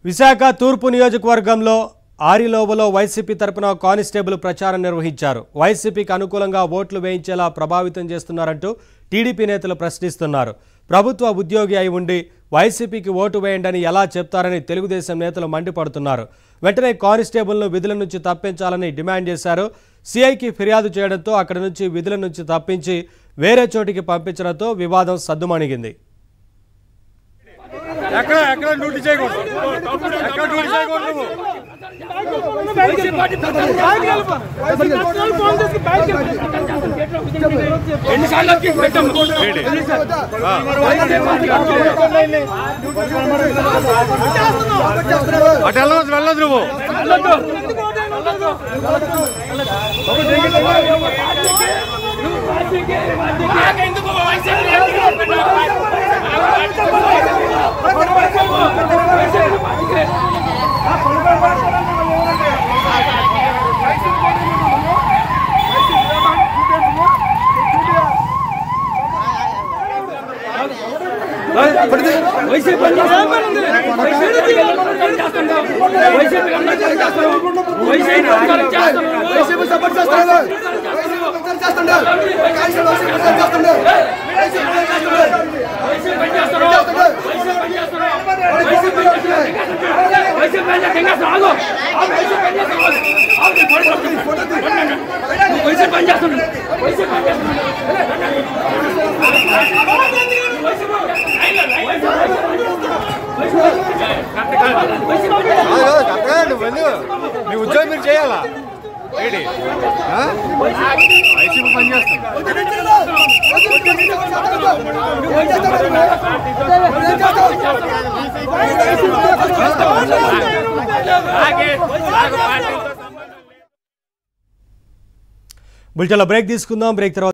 విశాఖ తూర్పు నియోజకవర్గంలో ఆరిలోవలో వైసీపీ తరపున కానిస్టేబుల్ ప్రచారం నిర్వహించారు. వైసీపీకి అనుకూలంగా ఓట్లు వేయించేలా ప్రభావితం చేస్తున్నారంటూ టీడీపీ నేతలు ప్రశ్నిస్తున్నారు. ప్రభుత్వ ఉద్యోగి అయి ఉండి వైసీపీకి ఓటు వేయండి ఎలా చెప్తారని తెలుగుదేశం నేతలు మండిపడుతున్నారు. వెంటనే కానిస్టేబుల్ను విధుల నుంచి తప్పించాలని డిమాండ్ చేశారు. సీఐకి ఫిర్యాదు చేయడంతో అక్కడి నుంచి విధుల నుంచి తప్పించి వేరే చోటికి పంపించడంతో వివాదం సద్దుమణిగింది. మీ ఉద్యోగం మీరు చేయాలా వైసీపీ పని బులెటిన్లో బ్రేక్ తీసుకుందాం. బ్రేక్ తర్వాత